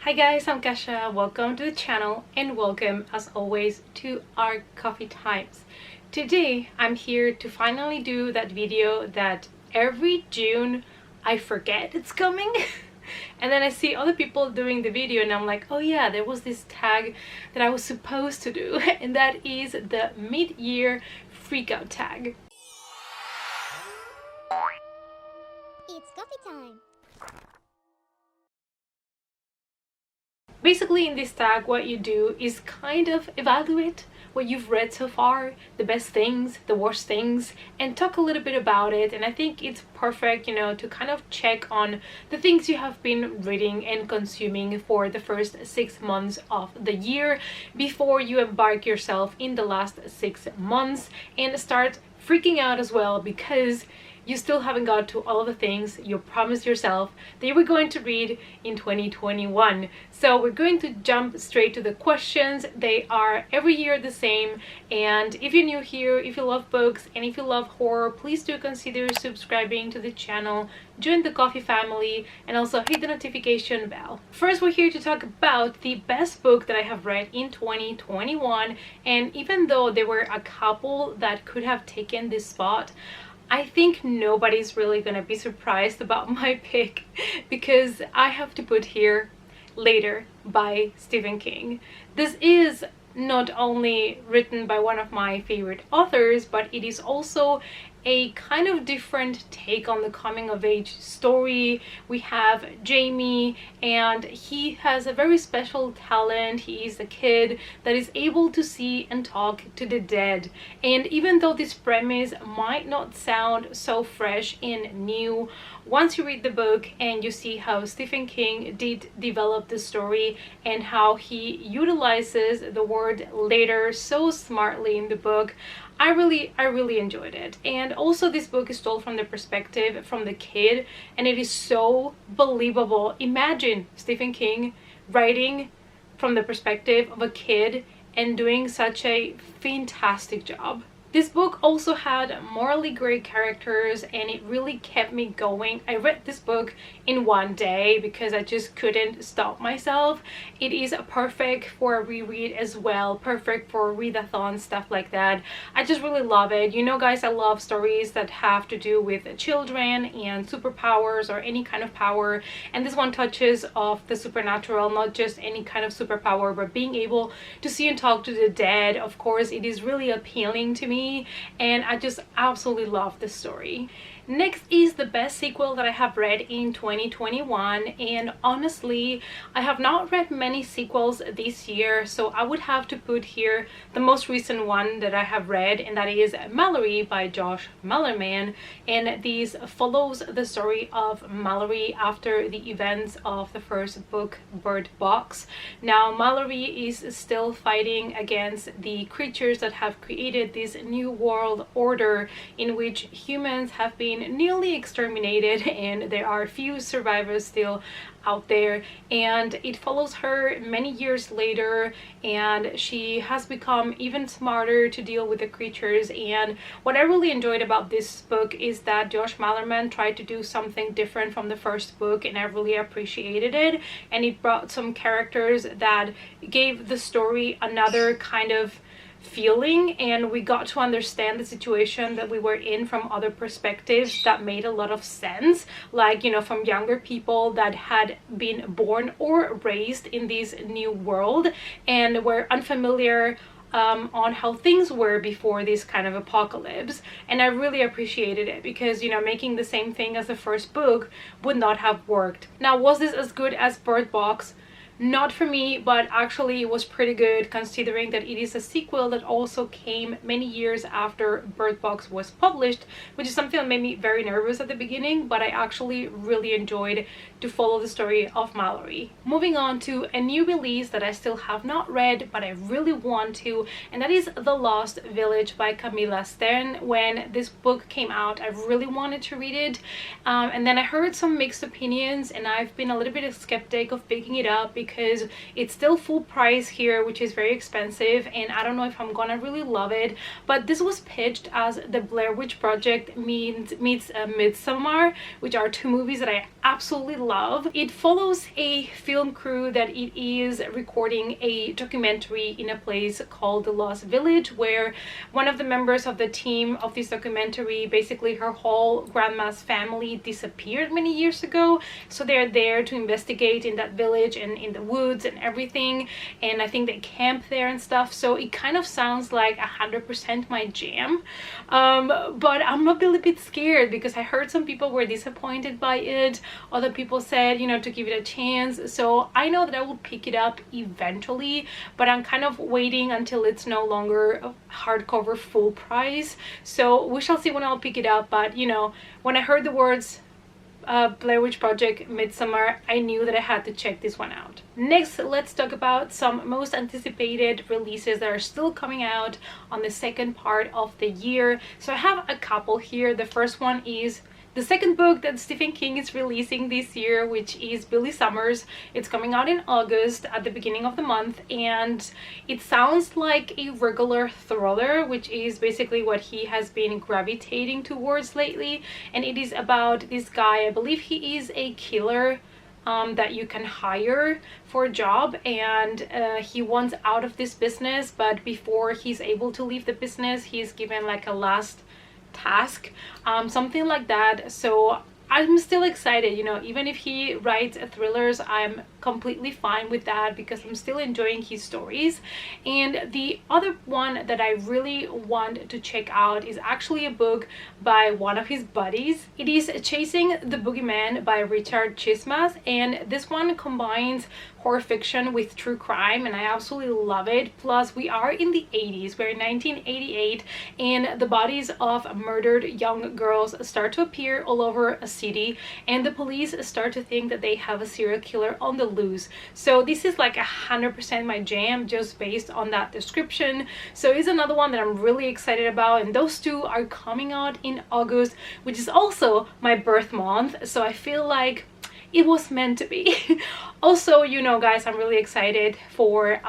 Hi guys, I'm Kasha. Welcome to the channel and welcome as always to our coffee times. Today I'm here to finally do that video that every June I forget it's coming and then I see other people doing the video and I'm like, oh yeah, there was this tag that I was supposed to do and that is the mid-year freakout tag. It's coffee time! Basically in this tag what you do is kind of evaluate what you've read so far, the best things, the worst things, and talk a little bit about it. And I think it's perfect, to kind of check on the things you have been reading and consuming for the first 6 months of the year before you embark yourself in the last 6 months and start freaking out as well, because you still haven't got to all of the things you promised yourself that you were going to read in 2021. So we're going to jump straight to the questions. They are every year the same, and if you're new here, if you love books and if you love horror, please do consider subscribing to the channel, join the coffee family, and also hit the notification bell. First, we're here to talk about the best book that I have read in 2021, and even though there were a couple that could have taken this spot, I think nobody's really gonna be surprised about my pick because I have to put here Later by Stephen King. This is not only written by one of my favorite authors, but it is also a kind of different take on the coming of age story. We have Jamie, and he has a very special talent. He is a kid that is able to see and talk to the dead. And even though this premise might not sound so fresh and new, once you read the book and you see how Stephen King did develop the story and how he utilizes the word later so smartly in the book, I really enjoyed it. And also this book is told from the perspective from the kid, and it is so believable. Imagine Stephen King writing from the perspective of a kid and doing such a fantastic job. This book also had morally great characters and it really kept me going. I read this book in one day because I just couldn't stop myself. It is perfect for a reread as well, perfect for readathon, stuff like that. I just really love it. You know guys, I love stories that have to do with children and superpowers or any kind of power, and this one touches of the supernatural, not just any kind of superpower, but being able to see and talk to the dead. Of course, it is really appealing to me and I just absolutely love this story. Next is the best sequel that I have read in 2021, and honestly I have not read many sequels this year, so I would have to put here the most recent one that I have read, and that is Mallory by Josh Malerman. And this follows the story of Mallory after the events of the first book, Bird Box. Now Mallory is still fighting against the creatures that have created this new world order in which humans have been nearly exterminated and there are few survivors still out there, and it follows her many years later, and she has become even smarter to deal with the creatures. And what I really enjoyed about this book is that Josh Malerman tried to do something different from the first book, and I really appreciated it, and it brought some characters that gave the story another kind of feeling, and we got to understand the situation that we were in from other perspectives that made a lot of sense, like from younger people that had been born or raised in this new world and were unfamiliar on how things were before this kind of apocalypse. And I really appreciated it because making the same thing as the first book would not have worked. Now, was this as good as Bird Box? Not for me, but actually it was pretty good considering that it is a sequel that also came many years after Bird Box was published, which is something that made me very nervous at the beginning, but I actually really enjoyed to follow the story of Mallory. Moving on to a new release that I still have not read, but I really want to, and that is The Lost Village by Camilla Stern. When this book came out, I really wanted to read it, and then I heard some mixed opinions, and I've been a little bit of skeptic of picking it up because it's still full price here, which is very expensive, and I don't know if I'm gonna really love it. But this was pitched as the Blair Witch Project meets Midsommar, which are two movies that I absolutely love. It follows a film crew that it is recording a documentary in a place called the Lost Village, where one of the members of the team of this documentary, basically her whole grandma's family disappeared many years ago. So they're there to investigate in that village and in the woods and everything, and I think they camp there and stuff. So it kind of sounds like 100% my jam, but I'm a little bit scared because I heard some people were disappointed by it. Other people said, you know, to give it a chance. So I know that I will pick it up eventually, but I'm kind of waiting until it's no longer a hardcover full price. So we shall see when I'll pick it up. But you know, when I heard the words Blair Witch Project Midsommar, I knew that I had to check this one out. Next, let's talk about some most anticipated releases that are still coming out on the second part of the year. So I have a couple here. The first one is the second book that Stephen King is releasing this year, which is Billy Summers. It's coming out in August at the beginning of the month, and it sounds like a regular thriller, which is basically what he has been gravitating towards lately. And it is about this guy, I believe he is a killer that you can hire for a job, and he wants out of this business, but before he's able to leave the business, he's given like a last task, something like that. So I'm still excited, you know, even if he writes thrillers, I'm completely fine with that because I'm still enjoying his stories. And the other one that I really want to check out is actually a book by one of his buddies. It is Chasing the Boogeyman by Richard Chismas, and this one combines horror fiction with true crime, and I absolutely love it. Plus, we are in the 80s, we're in 1988, and the bodies of murdered young girls start to appear all over a city, and the police start to think that they have a serial killer on the loose. So this is like 100% my jam just based on that description. So it's another one that I'm really excited about, and those two are coming out in August, which is also my birth month, so I feel like it was meant to be. Also, you know, guys, I'm really excited for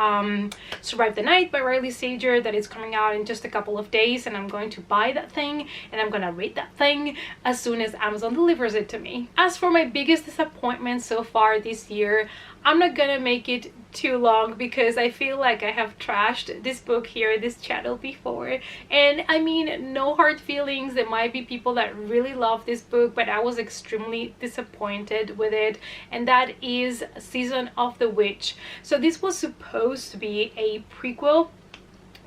Survive the Night by Riley Sager, that is coming out in just a couple of days, and I'm going to buy that thing and I'm gonna read that thing as soon as Amazon delivers it to me. As for my biggest disappointment so far this year, I'm not gonna make it too long because I feel like I have trashed this book here in this channel before, and I mean, no hard feelings. There might be people that really love this book, but I was extremely disappointed with it, and that is Season of the Witch. So this was supposed to be a prequel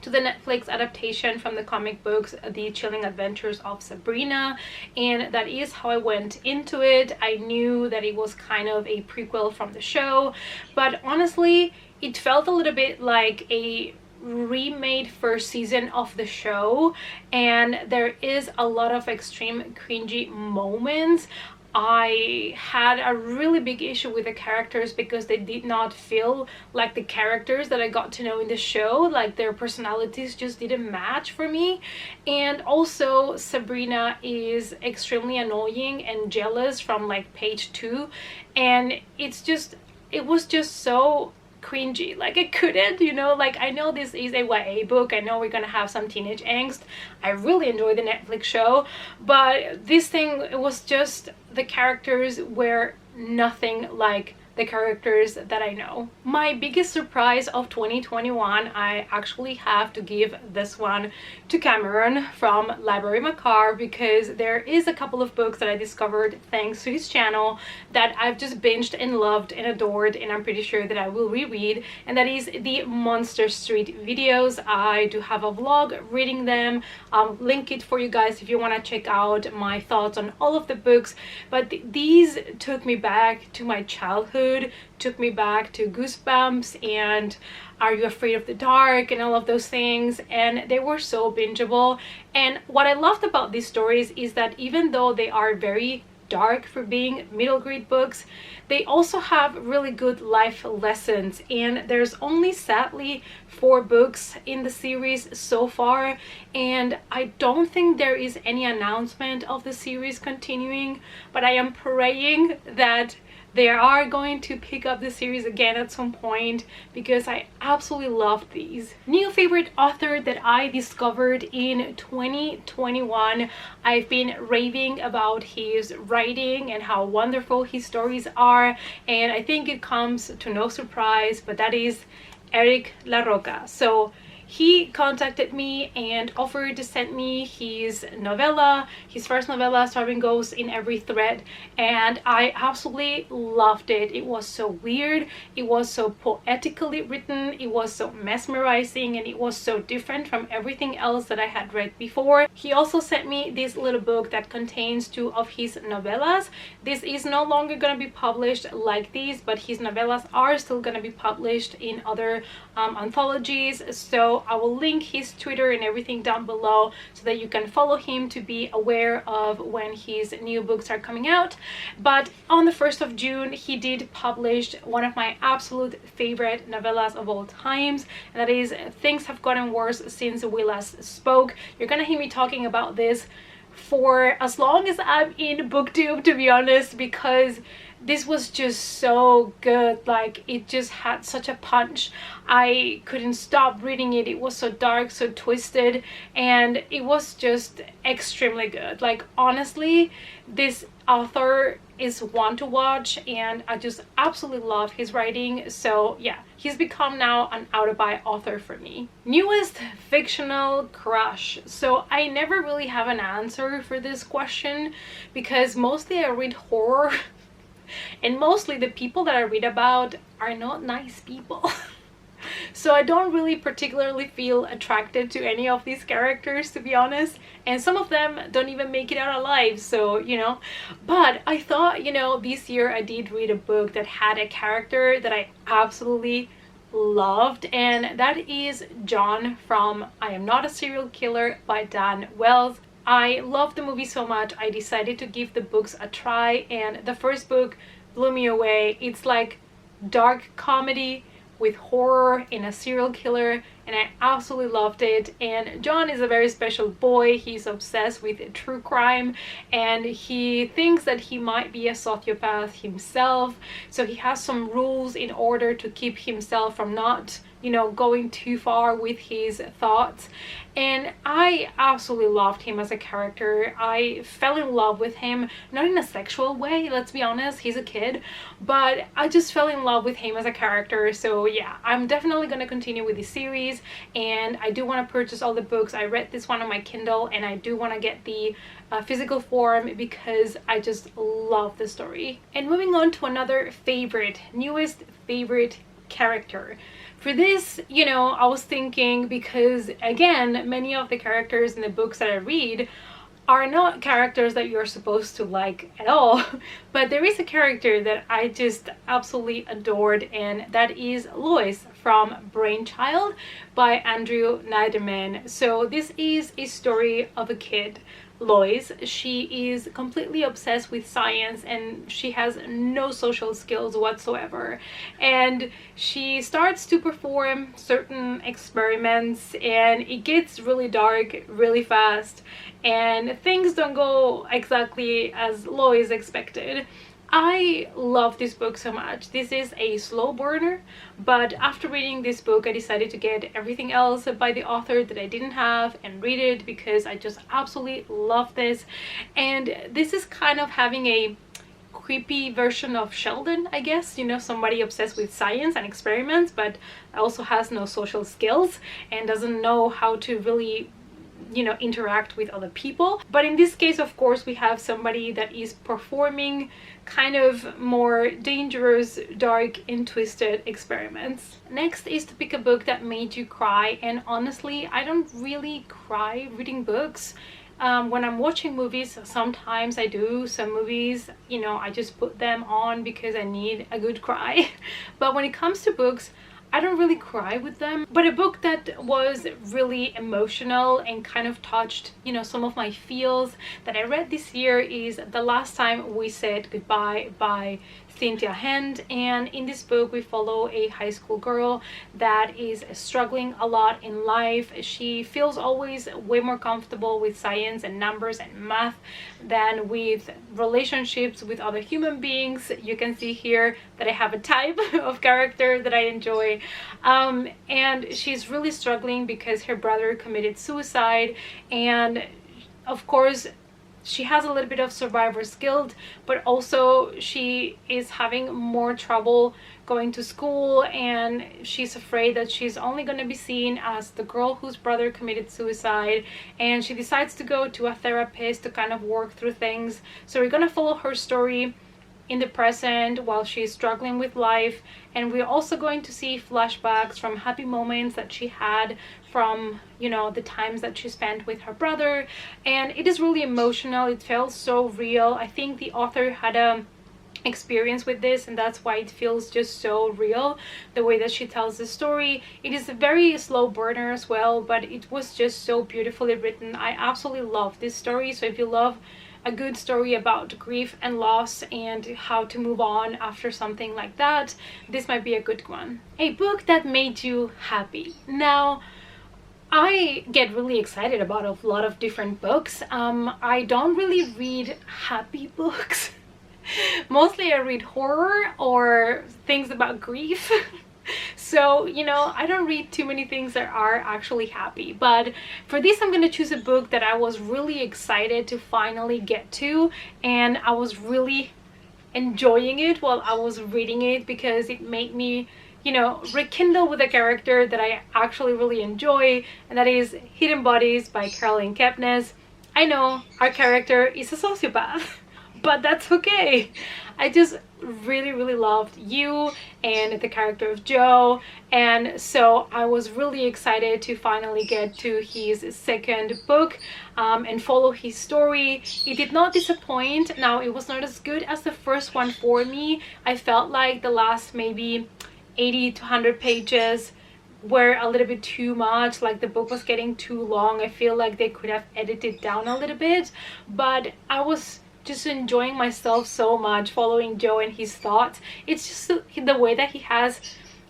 to the Netflix adaptation from the comic books, The Chilling Adventures of Sabrina, and that is how I went into it. I knew that it was kind of a prequel from the show, but honestly, it felt a little bit like a remade first season of the show, and there is a lot of extreme cringy moments. I had a really big issue with the characters because they did not feel like the characters that I got to know in the show. Like, their personalities just didn't match for me. And also, Sabrina is extremely annoying and jealous from like page 2, and it was just so cringy. Like, I couldn't, you know, like, I know this is a YA book, I know we're gonna have some teenage angst. I really enjoyed the Netflix show, but this thing, it was just, the characters were nothing like the characters that I know. My biggest surprise of 2021, I actually have to give this one to Cameron from Library Macabre, because there is a couple of books that I discovered thanks to his channel that I've just binged and loved and adored, and I'm pretty sure that I will reread, and that is the Monster Street videos. I do have a vlog reading them. I'll link it for you guys if you want to check out my thoughts on all of the books, but these took me back to my childhood, took me back to Goosebumps and Are You Afraid of the Dark and all of those things, and they were so bingeable. And what I loved about these stories is that even though they are very dark for being middle grade books, they also have really good life lessons, and there's only sadly 4 books in the series so far, and I don't think there is any announcement of the series continuing, but I am praying that they are going to pick up the series again at some point because I absolutely love these. New favorite author that I discovered in 2021. I've been raving about his writing and how wonderful his stories are, and I think it comes to no surprise, but that is Eric Larocca. So he contacted me and offered to send me his novella, his first novella, Starving Ghosts in Every Thread, and I absolutely loved it. It was so weird, it was so poetically written, it was so mesmerizing, and it was so different from everything else that I had read before. He also sent me this little book that contains 2 of his novellas. This is no longer going to be published like these, but his novellas are still going to be published in other anthologies, so I will link his Twitter and everything down below so that you can follow him to be aware of when his new books are coming out. But on the 1st of June, he did publish one of my absolute favorite novellas of all times, and that is Things Have Gotten Worse Since We Last Spoke. You're gonna hear me talking about this for as long as I'm in booktube, to be honest, because this was just so good. Like, it just had such a punch. I couldn't stop reading it. It was so dark, so twisted, and it was just extremely good. Like, honestly, this author is one to watch, and I just absolutely love his writing. So yeah, he's become now an out-of-buy author for me. Newest fictional crush. So I never really have an answer for this question because mostly I read horror and mostly the people that I read about are not nice people. So I don't really particularly feel attracted to any of these characters, to be honest, and some of them don't even make it out alive, so you know. But I thought, you know, this year I did read a book that had a character that I absolutely loved, and that is John from I Am Not a Serial Killer by Dan Wells. I loved the movie so much I decided to give the books a try, and the first book blew me away. It's like dark comedy with horror and a serial killer, and I absolutely loved it. And John is a very special boy. He's obsessed with true crime, and he thinks that he might be a sociopath himself, so he has some rules in order to keep himself from not, you know, going too far with his thoughts. And I absolutely loved him as a character. I fell in love with him, not in a sexual way, let's be honest, he's a kid, but I just fell in love with him as a character. So yeah, I'm definitely going to continue with this series, and I do want to purchase all the books. I read this one on my Kindle, and I do want to get the physical form because I just love the story. And moving on to another favorite, newest favorite character. For this, you know, I was thinking, because again, many of the characters in the books that I read are not characters that you're supposed to like at all, but there is a character that I just absolutely adored, and that is Lois from Brainchild by Andrew Neiderman. So this is a story of a kid, Lois. She is completely obsessed with science, and she has no social skills whatsoever, and she starts to perform certain experiments, and it gets really dark really fast, and things don't go exactly as Lois expected. I love this book so much. This is a slow burner, but after reading this book I decided to get everything else by the author that I didn't have and read it because I just absolutely love this. And this is kind of having a creepy version of Sheldon, I guess, you know, somebody obsessed with science and experiments but also has no social skills and doesn't know how to really, you know, interact with other people. But in this case, of course, we have somebody that is performing kind of more dangerous, dark and twisted experiments. Next is to pick a book that made you cry, and honestly I don't really cry reading books. When I'm watching movies, sometimes I do. Some movies, you know, I just put them on because I need a good cry. But when it comes to books, I don't really cry with them. But a book that was really emotional and kind of touched, you know, some of my feels that I read this year is The Last Time We Said Goodbye by Cynthia Hand, and in this book we follow a high school girl that is struggling a lot in life. She feels always way more comfortable with science and numbers and math than with relationships with other human beings. You can see here that I have a type of character that I enjoy, and she's really struggling because her brother committed suicide, and of course she has a little bit of survivor's guilt, but also she is having more trouble going to school, and she's afraid that she's only going to be seen as the girl whose brother committed suicide, and she decides to go to a therapist to kind of work through things. So we're going to follow her story in the present while she's struggling with life, and we're also going to see flashbacks from happy moments that she had from, you know, the times that she spent with her brother, and it is really emotional. It felt so real. I think the author had a experience with this, and that's why it feels just so real, the way that she tells the story. It is a very slow burner as well, but it was just so beautifully written. I absolutely love this story. So if you love a good story about grief and loss and how to move on after something like that, this might be a good one. A book that made you happy. Now, I get really excited about a lot of different books. I don't really read happy books. Mostly I read horror or things about grief. So, you know, I don't read too many things that are actually happy. But for this, I'm going to choose a book that I was really excited to finally get to, and I was really enjoying it while I was reading it because it made me, you know, rekindle with a character that I actually really enjoy, and that is Hidden Bodies by Caroline Kepnes. I know our character is a sociopath, but that's okay. I just really loved you and the character of Joe, and so I was really excited to finally get to his second book and follow his story. It did not disappoint. Now, it was not as good as the first one for me. I felt like the last maybe 80 to 100 pages were a little bit too much, like the book was getting too long. I feel like they could have edited down a little bit, but I was just enjoying myself so much following Joe and his thoughts. It's just the way that he has,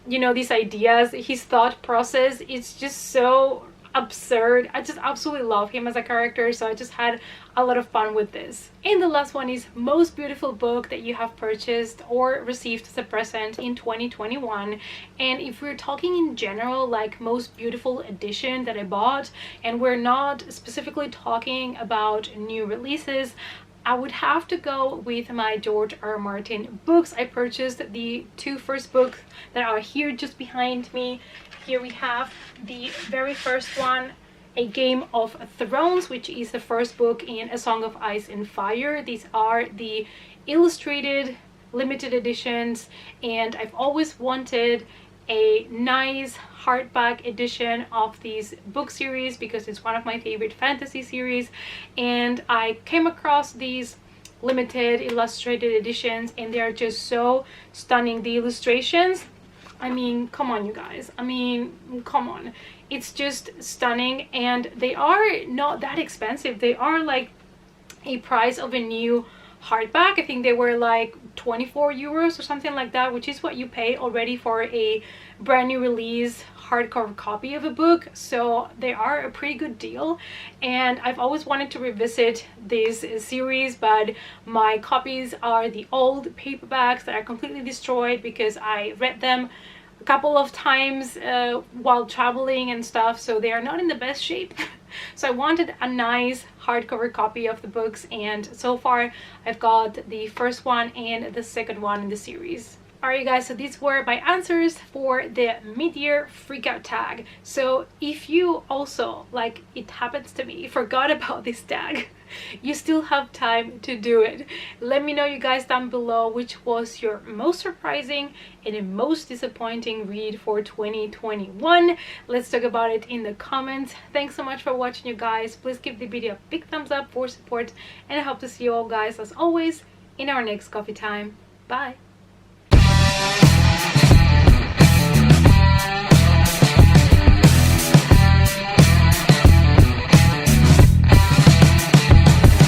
you know, these ideas, his thought process, it's just so absurd. I just absolutely love him as a character, so I just had a lot of fun with this. And the last one is most beautiful book that you have purchased or received as a present in 2021. And if we're talking in general, like most beautiful edition that I bought, and we're not specifically talking about new releases, I would have to go with my George R. R. Martin books. I purchased the two first books that are here just behind me. Here we have the very first one, A Game of Thrones, which is the first book in A Song of Ice and Fire. These are the illustrated limited editions, and I've always wanted a nice hardback edition of this book series because it's one of my favorite fantasy series, and I came across these limited illustrated editions and they are just so stunning. The illustrations, I mean, come on you guys, I mean, come on, it's just stunning, and they are not that expensive. They are like a price of a new hardback. I think they were like 24 euros or something like that, which is what you pay already for a brand new release hardcover copy of a book. So they are a pretty good deal, and I've always wanted to revisit this series, but my copies are the old paperbacks that are completely destroyed because I read them a couple of times while traveling and stuff, so they are not in the best shape. So I wanted a nice hardcover copy of the books, and so far I've got the first one and the second one in the series. Alright guys, so these were my answers for the mid-year freakout tag. So if you also, like it happens to me, forgot about this tag, you still have time to do it. Let me know, you guys, down below which was your most surprising and most disappointing read for 2021. Let's talk about it in the comments. Thanks so much for watching, you guys. Please give the video a big thumbs up for support, and I hope to see you all guys as always in our next coffee time. Bye.